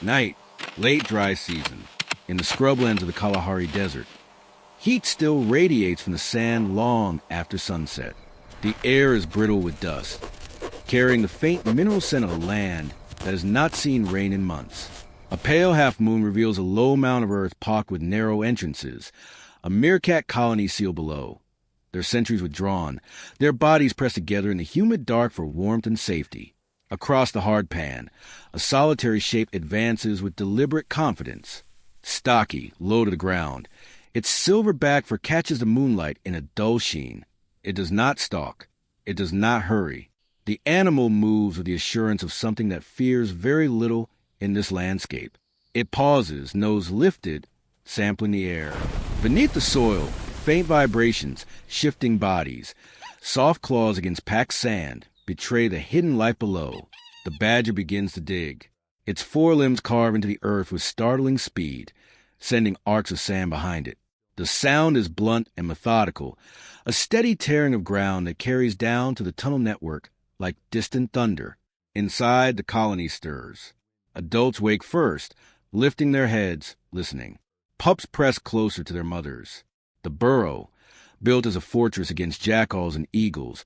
Night, late dry season, in the scrublands of the Kalahari Desert. Heat still radiates from the sand long after sunset. The air is brittle with dust, carrying the faint mineral scent of a land that has not seen rain in months. A pale half-moon reveals a low mound of earth pocked with narrow entrances, a Meerkat colony sealed below. Their sentries withdrawn, their bodies pressed together in the humid dark for warmth and safety. Across the hard pan, a solitary shape advances with deliberate confidence. Stocky, low to the ground, its silver back catches the moonlight in a dull sheen. It does not stalk. It does not hurry. The animal moves with the assurance of something that fears very little in this landscape. It pauses, nose lifted, sampling the air. Beneath the soil, faint vibrations, shifting bodies, soft claws against packed sand betray the hidden life below. The badger begins to dig. Its forelimbs carve into the earth with startling speed, sending arcs of sand behind it. The sound is blunt and methodical, a steady tearing of ground that carries down to the tunnel network like distant thunder. Inside, the colony stirs. Adults wake first, lifting their heads, listening. Pups press closer to their mothers. The burrow, built as a fortress against jackals and eagles,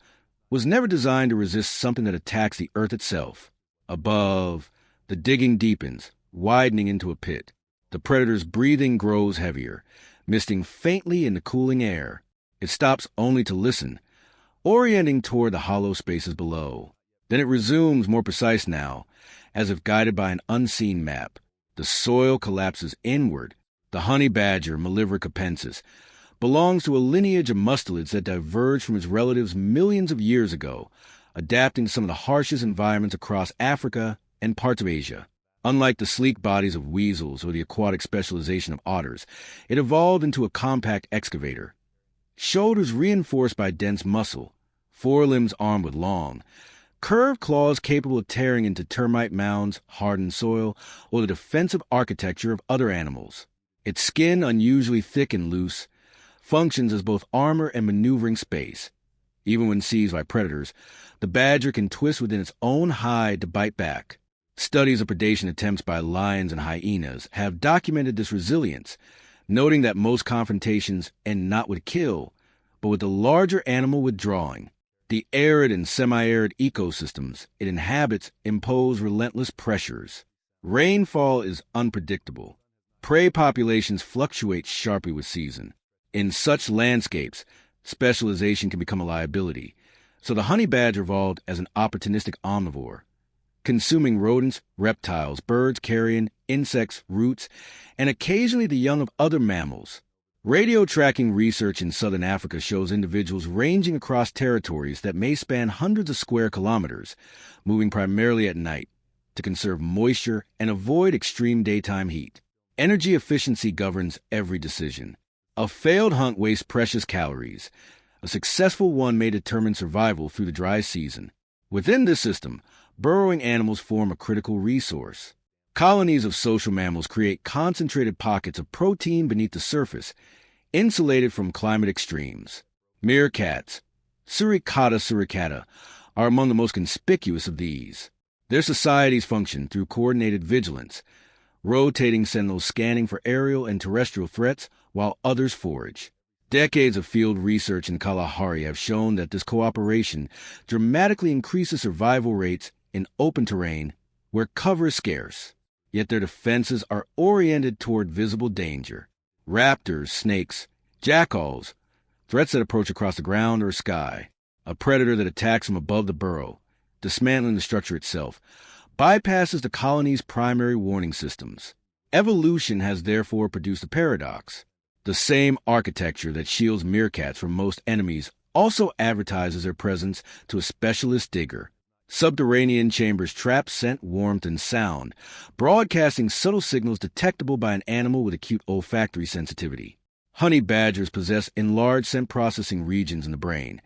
was never designed to resist something that attacks the earth itself. Above, the digging deepens, widening into a pit. The predator's breathing grows heavier, misting faintly in the cooling air. It stops only to listen, orienting toward the hollow spaces below. Then it resumes, more precise now, as if guided by an unseen map. The soil collapses inward. The honey badger, Malivra capensis, belongs to a lineage of mustelids that diverged from its relatives millions of years ago, adapting to some of the harshest environments across Africa and parts of Asia. Unlike the sleek bodies of weasels or the aquatic specialization of otters, it evolved into a compact excavator. Shoulders reinforced by dense muscle, forelimbs armed with long, curved claws capable of tearing into termite mounds, hardened soil, or the defensive architecture of other animals. Its skin, unusually thick and loose, functions as both armor and maneuvering space. Even when seized by predators, the badger can twist within its own hide to bite back. Studies of predation attempts by lions and hyenas have documented this resilience, noting that most confrontations end not with kill, but with the larger animal withdrawing. The arid and semi-arid ecosystems it inhabits impose relentless pressures. Rainfall is unpredictable. Prey populations fluctuate sharply with season. In such landscapes, specialization can become a liability, so the honey badger evolved as an opportunistic omnivore, consuming rodents, reptiles, birds, carrion, insects, roots, and occasionally the young of other mammals. Radio tracking research in southern Africa shows individuals ranging across territories that may span hundreds of square kilometers, moving primarily at night to conserve moisture and avoid extreme daytime heat. Energy efficiency governs every decision. A failed hunt wastes precious calories. A successful one may determine survival through the dry season. Within this system, burrowing animals form a critical resource. Colonies of social mammals create concentrated pockets of protein beneath the surface, insulated from climate extremes. Meerkats, Suricata suricata, are among the most conspicuous of these. Their societies function through coordinated vigilance, rotating sentinels scanning for aerial and terrestrial threats while others forage. Decades of field research in Kalahari have shown that this cooperation dramatically increases survival rates in open terrain where cover is scarce. Yet their defenses are oriented toward visible danger. Raptors, snakes, jackals, threats that approach across the ground or sky. A predator that attacks from above the burrow, dismantling the structure itself, bypasses the colony's primary warning systems. Evolution has therefore produced a paradox. The same architecture that shields meerkats from most enemies also advertises their presence to a specialist digger. Subterranean chambers trap scent, warmth, and sound, broadcasting subtle signals detectable by an animal with acute olfactory sensitivity. Honey badgers possess enlarged scent processing regions in the brain,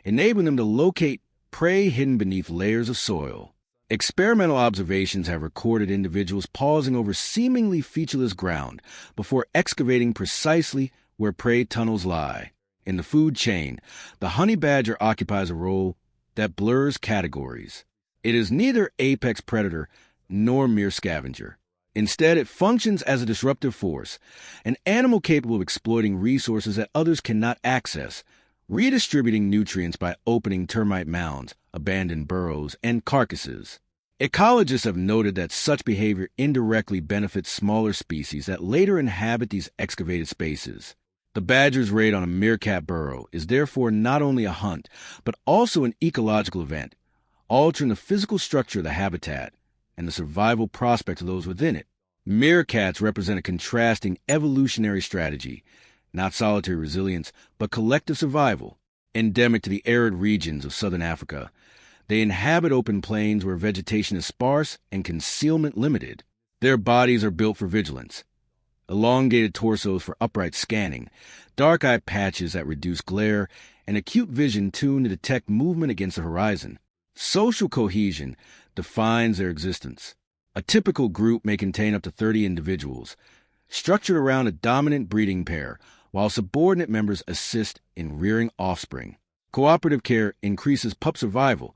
enabling them to locate prey hidden beneath layers of soil. Experimental observations have recorded individuals pausing over seemingly featureless ground before excavating precisely where prey tunnels lie. In the food chain, the honey badger occupies a role that blurs categories. It is neither apex predator nor mere scavenger. Instead, it functions as a disruptive force, an animal capable of exploiting resources that others cannot access, redistributing nutrients by opening termite mounds, abandoned burrows, and carcasses. Ecologists have noted that such behavior indirectly benefits smaller species that later inhabit these excavated spaces. The badger's raid on a meerkat burrow is therefore not only a hunt, but also an ecological event, altering the physical structure of the habitat and the survival prospects of those within it. Meerkats represent a contrasting evolutionary strategy, not solitary resilience, but collective survival. Endemic to the arid regions of southern Africa, they inhabit open plains where vegetation is sparse and concealment limited. Their bodies are built for vigilance. Elongated torsos for upright scanning, dark-eye patches that reduce glare, and acute vision tuned to detect movement against the horizon. Social cohesion defines their existence. A typical group may contain up to 30 individuals, structured around a dominant breeding pair, while subordinate members assist in rearing offspring. Cooperative care increases pup survival,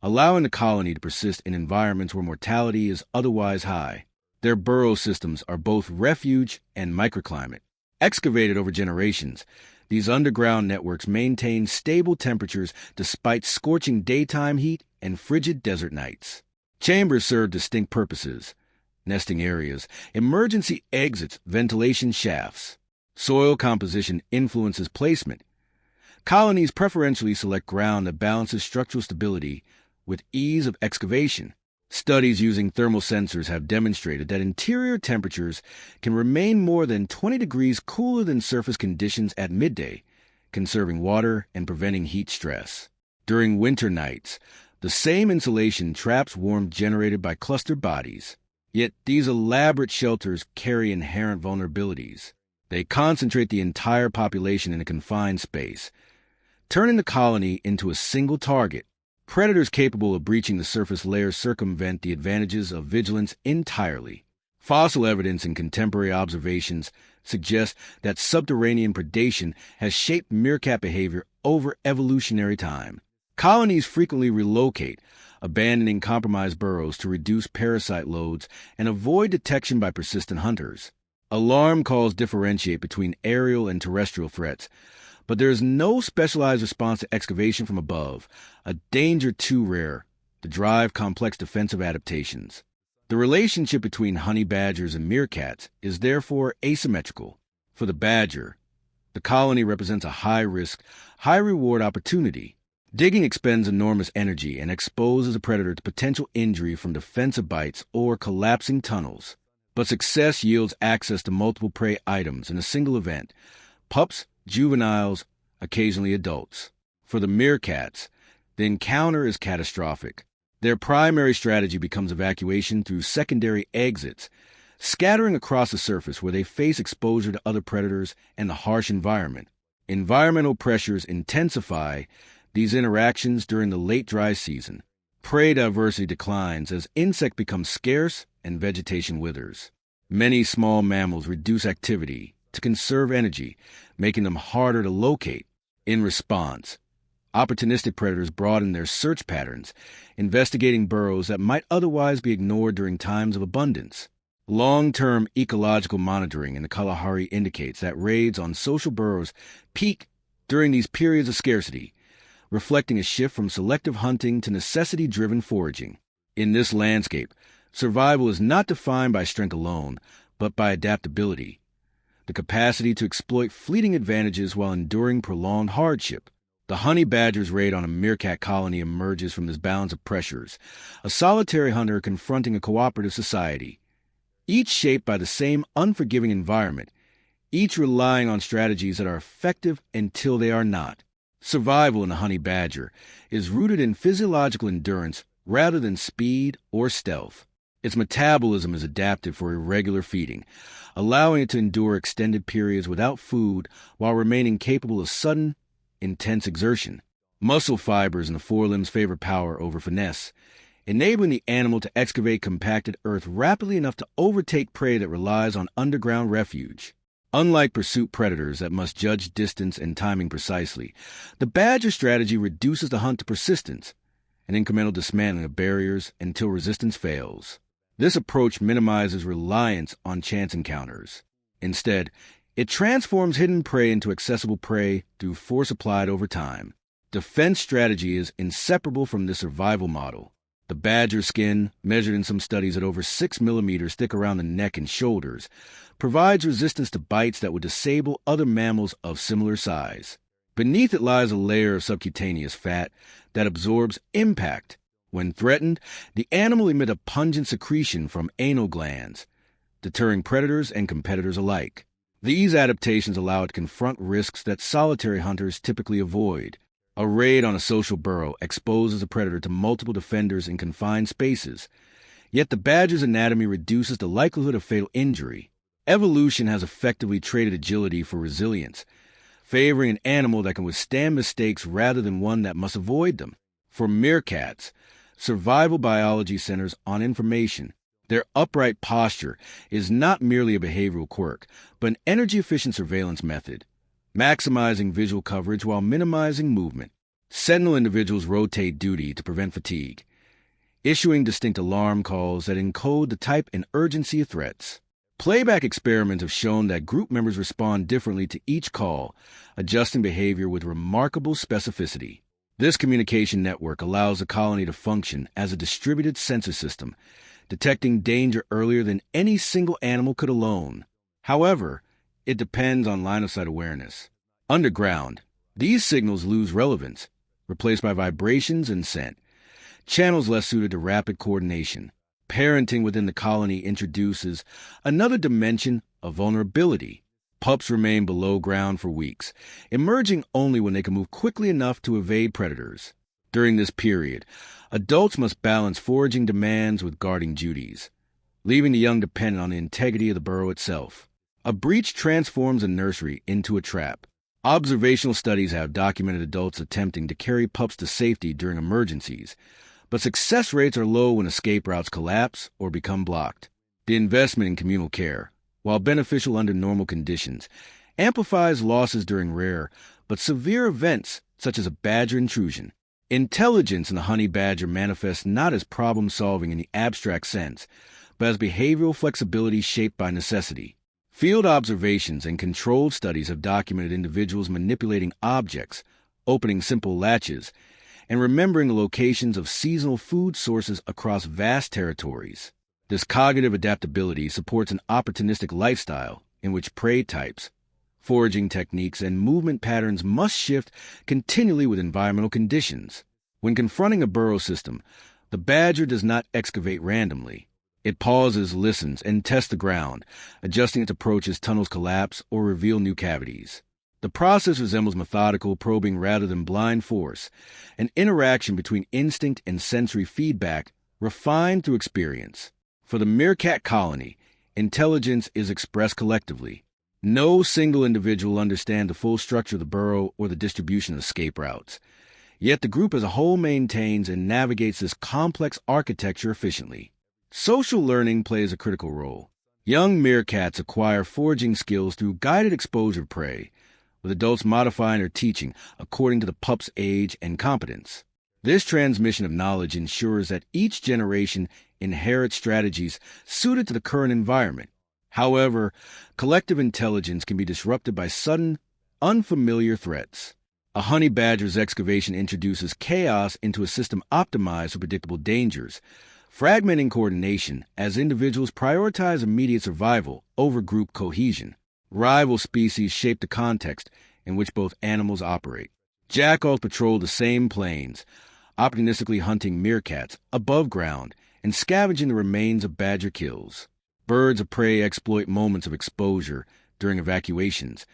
allowing the colony to persist in environments where mortality is otherwise high. Their burrow systems are both refuge and microclimate. Excavated over generations, these underground networks maintain stable temperatures despite scorching daytime heat and frigid desert nights. Chambers serve distinct purposes: nesting areas, emergency exits, ventilation shafts. Soil composition influences placement. Colonies preferentially select ground that balances structural stability with ease of excavation. Studies using thermal sensors have demonstrated that interior temperatures can remain more than 20 degrees cooler than surface conditions at midday, conserving water and preventing heat stress. During winter nights, the same insulation traps warmth generated by clustered bodies. Yet these elaborate shelters carry inherent vulnerabilities. They concentrate the entire population in a confined space, turning the colony into a single target. Predators capable of breaching the surface layer circumvent the advantages of vigilance entirely. Fossil evidence and contemporary observations suggest that subterranean predation has shaped meerkat behavior over evolutionary time. Colonies frequently relocate, abandoning compromised burrows to reduce parasite loads and avoid detection by persistent hunters. Alarm calls differentiate between aerial and terrestrial threats, but there is no specialized response to excavation from above, a danger too rare to drive complex defensive adaptations. The relationship between honey badgers and meerkats is therefore asymmetrical. For the badger, the colony represents a high-risk, high-reward opportunity. Digging expends enormous energy and exposes a predator to potential injury from defensive bites or collapsing tunnels. But success yields access to multiple prey items in a single event: pups, juveniles, occasionally adults. For the meerkats, the encounter is catastrophic. Their primary strategy becomes evacuation through secondary exits, scattering across the surface where they face exposure to other predators and the harsh environment. Environmental pressures intensify these interactions during the late dry season. Prey diversity declines as insects become scarce and vegetation withers. Many small mammals reduce activity to conserve energy, making them harder to locate. In response, opportunistic predators broaden their search patterns, investigating burrows that might otherwise be ignored during times of abundance. Long-term ecological monitoring in the Kalahari indicates that raids on social burrows peak during these periods of scarcity, reflecting a shift from selective hunting to necessity-driven foraging. In this landscape, survival is not defined by strength alone, but by adaptability, the capacity to exploit fleeting advantages while enduring prolonged hardship. The honey badger's raid on a meerkat colony emerges from this balance of pressures, a solitary hunter confronting a cooperative society, each shaped by the same unforgiving environment, each relying on strategies that are effective until they are not. Survival in the honey badger is rooted in physiological endurance rather than speed or stealth. Its metabolism is adapted for irregular feeding, allowing it to endure extended periods without food while remaining capable of sudden, intense exertion. Muscle fibers in the forelimbs favor power over finesse, enabling the animal to excavate compacted earth rapidly enough to overtake prey that relies on underground refuge. Unlike pursuit predators that must judge distance and timing precisely, the badger strategy reduces the hunt to persistence, an incremental dismantling of barriers until resistance fails. This approach minimizes reliance on chance encounters. Instead, it transforms hidden prey into accessible prey through force applied over time. Defense strategy is inseparable from this survival model. The badger's skin, measured in some studies at over 6 millimeters thick around the neck and shoulders, provides resistance to bites that would disable other mammals of similar size. Beneath it lies a layer of subcutaneous fat that absorbs impact. When threatened, the animal emits a pungent secretion from anal glands, deterring predators and competitors alike. These adaptations allow it to confront risks that solitary hunters typically avoid. A raid on a social burrow exposes a predator to multiple defenders in confined spaces, yet the badger's anatomy reduces the likelihood of fatal injury. Evolution has effectively traded agility for resilience, favoring an animal that can withstand mistakes rather than one that must avoid them. For meerkats, survival biology centers on information. Their upright posture is not merely a behavioral quirk, but an energy-efficient surveillance method, maximizing visual coverage while minimizing movement. Sentinel individuals rotate duty to prevent fatigue, issuing distinct alarm calls that encode the type and urgency of threats. Playback experiments have shown that group members respond differently to each call, adjusting behavior with remarkable specificity. This communication network allows the colony to function as a distributed sensor system, detecting danger earlier than any single animal could alone. However, it depends on line-of-sight awareness. Underground, these signals lose relevance, replaced by vibrations and scent, channels less suited to rapid coordination. Parenting within the colony introduces another dimension of vulnerability. Pups remain below ground for weeks, emerging only when they can move quickly enough to evade predators. During this period, adults must balance foraging demands with guarding duties, leaving the young dependent on the integrity of the burrow itself. A breach transforms a nursery into a trap. Observational studies have documented adults attempting to carry pups to safety during emergencies, but success rates are low when escape routes collapse or become blocked. The investment in communal care, while beneficial under normal conditions, amplifies losses during rare but severe events such as a badger intrusion. Intelligence in the honey badger manifests not as problem-solving in the abstract sense, but as behavioral flexibility shaped by necessity. Field observations and controlled studies have documented individuals manipulating objects, opening simple latches, and remembering the locations of seasonal food sources across vast territories. This cognitive adaptability supports an opportunistic lifestyle in which prey types, foraging techniques, and movement patterns must shift continually with environmental conditions. When confronting a burrow system, the badger does not excavate randomly. It pauses, listens, and tests the ground, adjusting its approach as tunnels collapse or reveal new cavities. The process resembles methodical probing rather than blind force, an interaction between instinct and sensory feedback refined through experience. For the meerkat colony, intelligence is expressed collectively. No single individual understands the full structure of the burrow or the distribution of escape routes. Yet the group as a whole maintains and navigates this complex architecture efficiently. Social learning plays a critical role. Young meerkats acquire foraging skills through guided exposure of prey, with adults modifying or teaching according to the pup's age and competence. This transmission of knowledge ensures that each generation inherits strategies suited to the current environment. However, collective intelligence can be disrupted by sudden, unfamiliar threats. A honey badger's excavation introduces chaos into a system optimized for predictable dangers, fragmenting coordination as individuals prioritize immediate survival over group cohesion. Rival species shape the context in which both animals operate. Jackals patrol the same plains, opportunistically hunting meerkats above ground and scavenging the remains of badger kills. Birds of prey exploit moments of exposure during evacuations,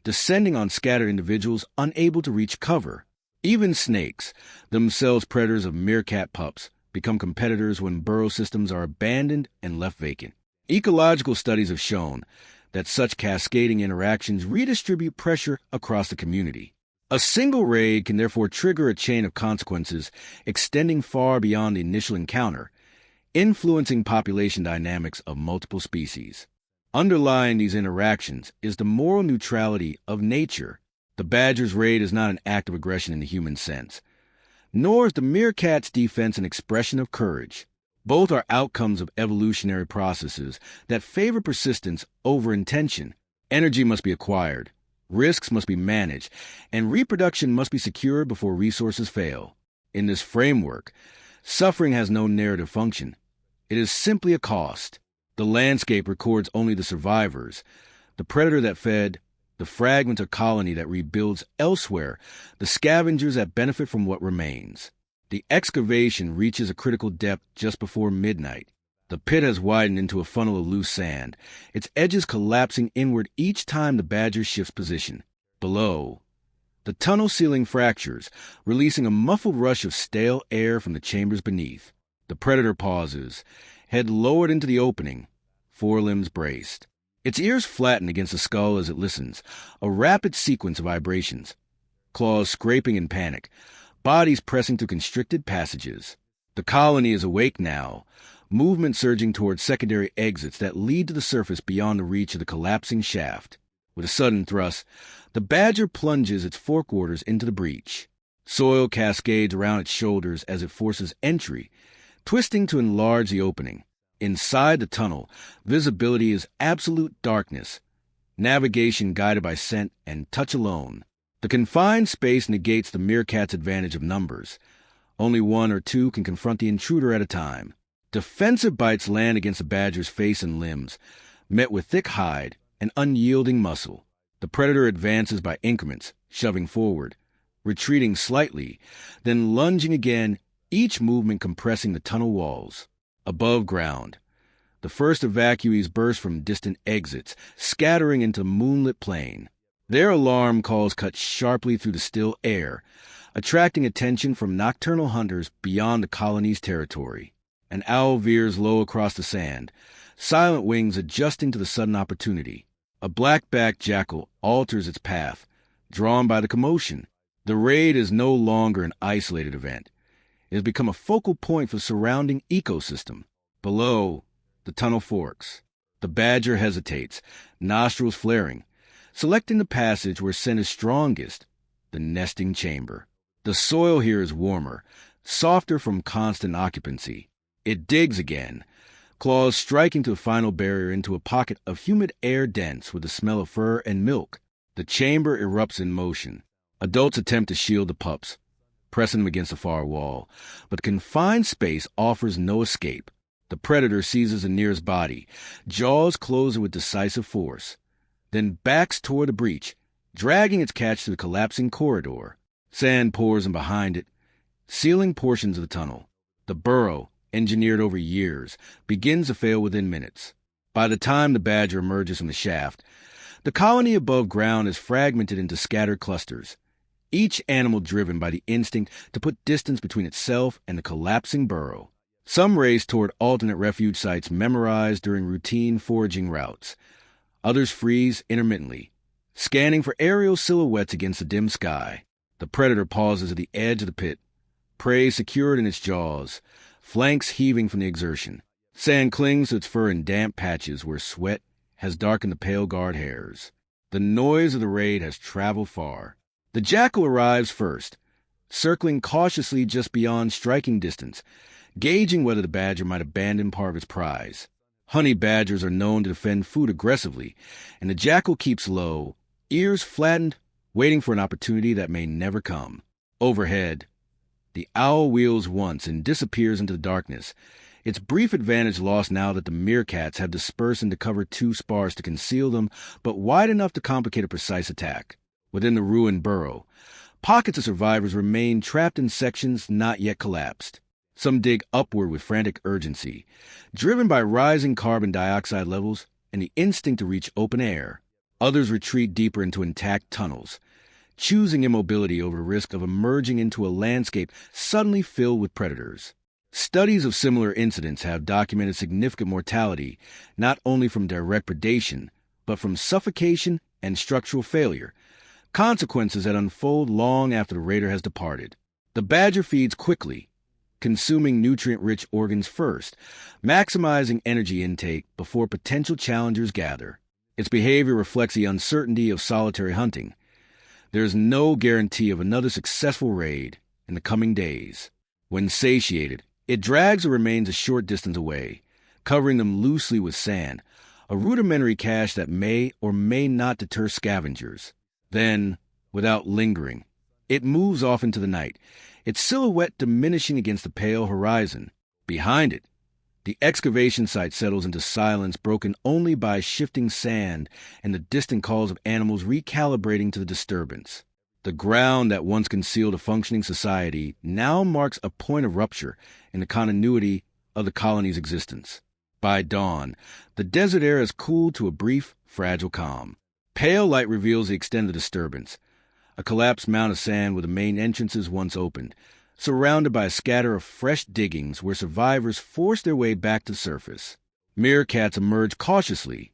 descending on scattered individuals unable to reach cover. Even snakes, themselves predators of meerkat pups, become competitors when burrow systems are abandoned and left vacant. Ecological studies have shown that such cascading interactions redistribute pressure across the community. A single raid can therefore trigger a chain of consequences extending far beyond the initial encounter, influencing population dynamics of multiple species. Underlying these interactions is the moral neutrality of nature. The badger's raid is not an act of aggression in the human sense, nor is the meerkat's defense an expression of courage. Both are outcomes of evolutionary processes that favor persistence over intention. Energy must be acquired, risks must be managed, and reproduction must be secured before resources fail. In this framework, suffering has no narrative function. It is simply a cost. The landscape records only the survivors, the predator that fed, the fragment of colony that rebuilds elsewhere, the scavengers that benefit from what remains. The excavation reaches a critical depth just before midnight. The pit has widened into a funnel of loose sand, its edges collapsing inward each time the badger shifts position. Below, the tunnel ceiling fractures, releasing a muffled rush of stale air from the chambers beneath. The predator pauses, head lowered into the opening, forelimbs braced. Its ears flatten against the skull as it listens, a rapid sequence of vibrations. Claws scraping in panic, bodies pressing through constricted passages. The colony is awake now, movement surging towards secondary exits that lead to the surface beyond the reach of the collapsing shaft. With a sudden thrust, the badger plunges its forequarters into the breach. Soil cascades around its shoulders as it forces entry, twisting to enlarge the opening. Inside the tunnel, visibility is absolute darkness, navigation guided by scent and touch alone. The confined space negates the Meerkat's advantage of numbers. Only one or two can confront the intruder at a time. Defensive bites land against the badger's face and limbs, met with thick hide and unyielding muscle. The predator advances by increments, shoving forward, retreating slightly, then lunging again, each movement compressing the tunnel walls. Above ground, the first evacuees burst from distant exits, scattering into moonlit plain. Their alarm calls cut sharply through the still air, attracting attention from nocturnal hunters beyond the colony's territory. An owl veers low across the sand, silent wings adjusting to the sudden opportunity. A black-backed jackal alters its path, drawn by the commotion. The raid is no longer an isolated event. It has become a focal point for the surrounding ecosystem. Below, the tunnel forks. The badger hesitates, nostrils flaring, selecting the passage where scent is strongest, the nesting chamber. The soil here is warmer, softer from constant occupancy. It digs again, claws striking to the final barrier into a pocket of humid air dense with the smell of fur and milk. The chamber erupts in motion. Adults attempt to shield the pups, pressing them against the far wall, but the confined space offers no escape. The predator seizes the nearest body, jaws closing with decisive force, then backs toward the breach, dragging its catch to the collapsing corridor. Sand pours in behind it, sealing portions of the tunnel. The burrow, engineered over years, begins to fail within minutes. By the time the badger emerges from the shaft, the colony above ground is fragmented into scattered clusters, each animal driven by the instinct to put distance between itself and the collapsing burrow. Some race toward alternate refuge sites memorized during routine foraging routes. Others freeze intermittently, scanning for aerial silhouettes against the dim sky. The predator pauses at the edge of the pit, prey secured in its jaws, flanks heaving from the exertion. Sand clings to its fur in damp patches where sweat has darkened the pale guard hairs. The noise of the raid has traveled far. The jackal arrives first, circling cautiously just beyond striking distance, gauging whether the badger might abandon part of its prize. Honey badgers are known to defend food aggressively, and the jackal keeps low, ears flattened, waiting for an opportunity that may never come. Overhead, the owl wheels once and disappears into the darkness, its brief advantage lost now that the meerkats have dispersed into cover too sparse to conceal them, but wide enough to complicate a precise attack. Within the ruined burrow, pockets of survivors remain trapped in sections not yet collapsed. Some dig upward with frantic urgency, driven by rising carbon dioxide levels and the instinct to reach open air. Others retreat deeper into intact tunnels, choosing immobility over the risk of emerging into a landscape suddenly filled with predators. Studies of similar incidents have documented significant mortality, not only from direct predation, but from suffocation and structural failure, consequences that unfold long after the raider has departed. The badger feeds quickly, consuming nutrient-rich organs first, maximizing energy intake before potential challengers gather. Its behavior reflects the uncertainty of solitary hunting. There is no guarantee of another successful raid in the coming days. When satiated, It drags the remains a short distance away, covering them loosely with sand, a rudimentary cache that may or may not deter scavengers. Then, without lingering, it moves off into the night, its silhouette diminishing against the pale horizon. Behind it, the excavation site settles into silence broken only by shifting sand and the distant calls of animals recalibrating to the disturbance. The ground that once concealed a functioning society now marks a point of rupture in the continuity of the colony's existence. By dawn, the desert air has cooled to a brief, fragile calm. Pale light reveals the extent of the disturbance. A collapsed mound of sand where the main entrances once opened, surrounded by a scatter of fresh diggings where survivors forced their way back to the surface. Meerkats emerge cautiously,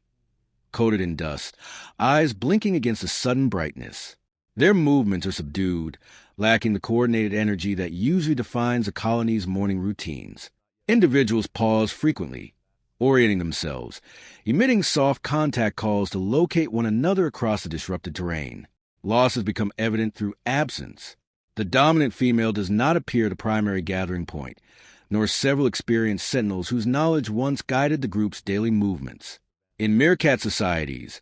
coated in dust, eyes blinking against the sudden brightness. Their movements are subdued, lacking the coordinated energy that usually defines a colony's morning routines. Individuals pause frequently, orienting themselves, emitting soft contact calls to locate one another across the disrupted terrain. Losses become evident through absence. The dominant female does not appear the primary gathering point, nor several experienced sentinels whose knowledge once guided the group's daily movements. In Meerkat societies,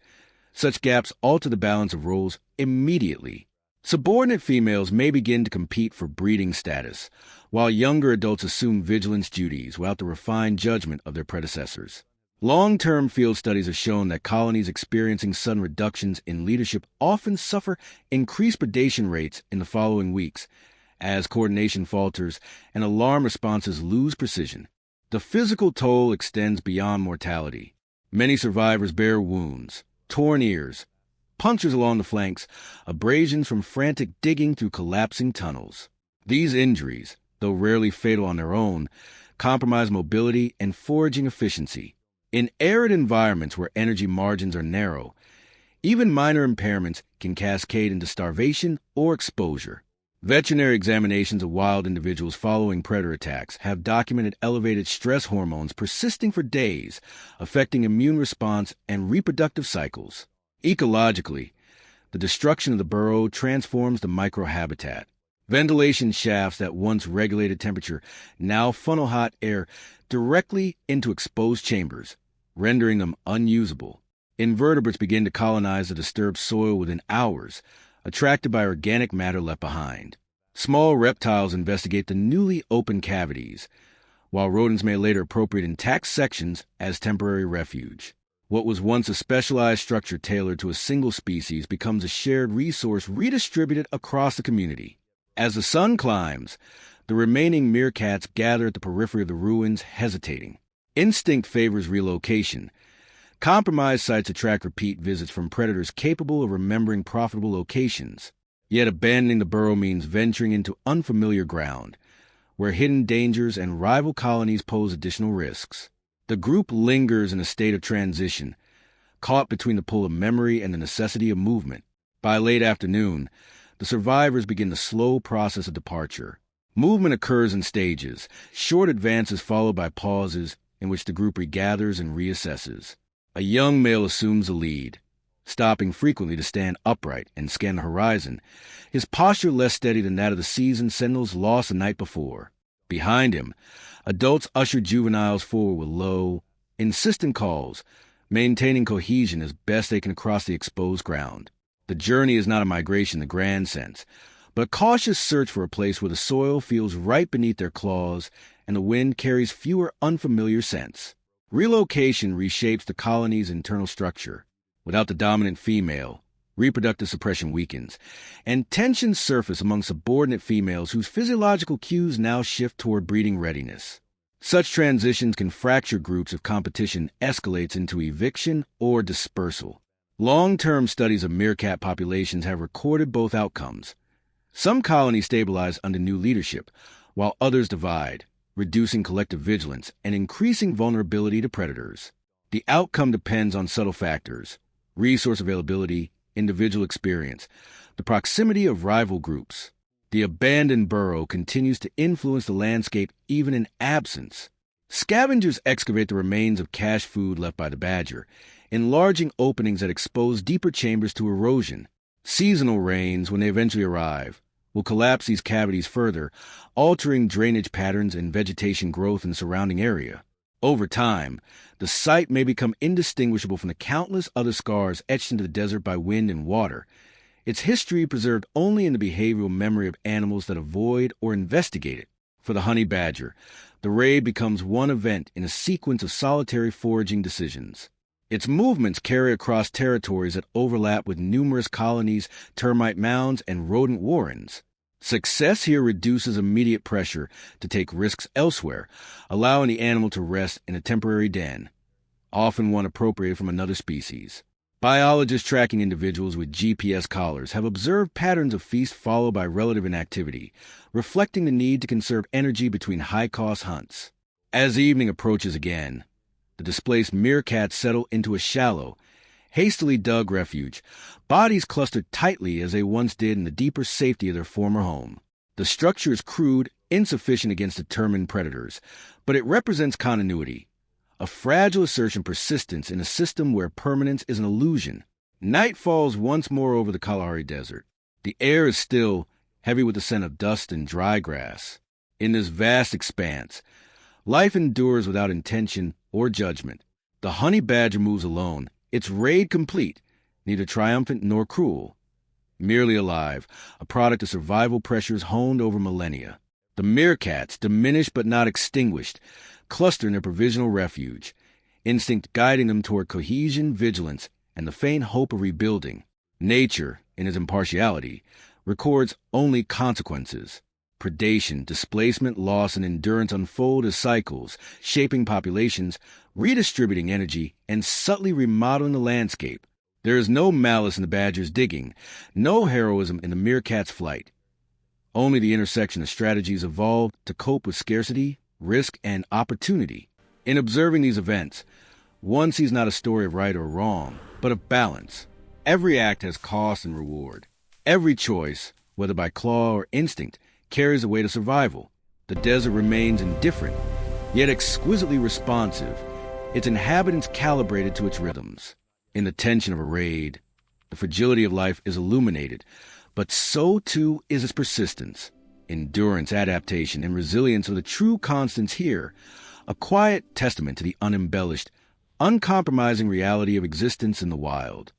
such gaps alter the balance of roles immediately. Subordinate females may begin to compete for breeding status, while younger adults assume vigilance duties without the refined judgment of their predecessors. Long-term field studies have shown that colonies experiencing sudden reductions in leadership often suffer increased predation rates in the following weeks, as coordination falters and alarm responses lose precision. The physical toll extends beyond mortality. Many survivors bear wounds, torn ears, punctures along the flanks, abrasions from frantic digging through collapsing tunnels. These injuries, though rarely fatal on their own, compromise mobility and foraging efficiency. In arid environments where energy margins are narrow, even minor impairments can cascade into starvation or exposure. Veterinary examinations of wild individuals following predator attacks have documented elevated stress hormones persisting for days, affecting immune response and reproductive cycles. Ecologically, the destruction of the burrow transforms the microhabitat. Ventilation shafts that once regulated temperature now funnel hot air directly into exposed chambers, rendering them unusable. Invertebrates begin to colonize the disturbed soil within hours, attracted by organic matter left behind. Small reptiles investigate the newly opened cavities, while rodents may later appropriate intact sections as temporary refuge. What was once a specialized structure tailored to a single species becomes a shared resource redistributed across the community. As the sun climbs, the remaining meerkats gather at the periphery of the ruins, hesitating. Instinct favors relocation. Compromised sites attract repeat visits from predators capable of remembering profitable locations. Yet abandoning the burrow means venturing into unfamiliar ground, where hidden dangers and rival colonies pose additional risks. The group lingers in a state of transition, caught between the pull of memory and the necessity of movement. By late afternoon, the survivors begin the slow process of departure. Movement occurs in stages, short advances followed by pauses in which the group regathers and reassesses. A young male assumes the lead, stopping frequently to stand upright and scan the horizon, his posture less steady than that of the seasoned sentinels lost the night before. Behind him, adults usher juveniles forward with low, insistent calls, maintaining cohesion as best they can across the exposed ground. The journey is not a migration in the grand sense, but a cautious search for a place where the soil feels right beneath their claws and the wind carries fewer unfamiliar scents. Relocation reshapes the colony's internal structure. Without the dominant female, reproductive suppression weakens, and tensions surface among subordinate females whose physiological cues now shift toward breeding readiness. Such transitions can fracture groups if competition escalates into eviction or dispersal. Long-term studies of meerkat populations have recorded both outcomes. Some colonies stabilize under new leadership, while others divide, reducing collective vigilance and increasing vulnerability to predators. The outcome depends on subtle factors: resource availability, individual experience, the proximity of rival groups. The abandoned burrow continues to influence the landscape even in absence. Scavengers excavate the remains of cached food left by the badger, enlarging openings that expose deeper chambers to erosion. Seasonal rains, when they eventually arrive, will collapse these cavities further, altering drainage patterns and vegetation growth in the surrounding area. Over time, the site may become indistinguishable from the countless other scars etched into the desert by wind and water, its history preserved only in the behavioral memory of animals that avoid or investigate it. For the honey badger, the raid becomes one event in a sequence of solitary foraging decisions. Its movements carry across territories that overlap with numerous colonies, termite mounds, and rodent warrens. Success here reduces immediate pressure to take risks elsewhere, allowing the animal to rest in a temporary den, often one appropriated from another species. Biologists tracking individuals with GPS collars have observed patterns of feast followed by relative inactivity, reflecting the need to conserve energy between high-cost hunts. As evening approaches again, the displaced meerkats settle into a shallow, hastily dug refuge, bodies clustered tightly as they once did in the deeper safety of their former home. The structure is crude, insufficient against determined predators, but it represents continuity, a fragile assertion persistence in a system where permanence is an illusion. Night falls once more over the Kalahari Desert. The air is still, heavy with the scent of dust and dry grass. In this vast expanse, life endures without intention or judgment. The honey badger moves alone, its raid complete, neither triumphant nor cruel. Merely alive, a product of survival pressures honed over millennia. The meerkats, diminished but not extinguished, cluster in their provisional refuge, instinct guiding them toward cohesion, vigilance, and the faint hope of rebuilding. Nature, in its impartiality, records only consequences. Predation, displacement, loss, and endurance unfold as cycles, shaping populations, redistributing energy, and subtly remodeling the landscape. There is no malice in the badger's digging, no heroism in the meerkat's flight. Only the intersection of strategies evolved to cope with scarcity, risk, and opportunity. In observing these events, one sees not a story of right or wrong, but of balance. Every act has cost and reward. Every choice, whether by claw or instinct, carries the weight of survival. The desert remains indifferent, yet exquisitely responsive, its inhabitants calibrated to its rhythms. In the tension of a raid, the fragility of life is illuminated, but so too is its persistence. Endurance, adaptation, and resilience are the true constants here, a quiet testament to the unembellished, uncompromising reality of existence in the wild.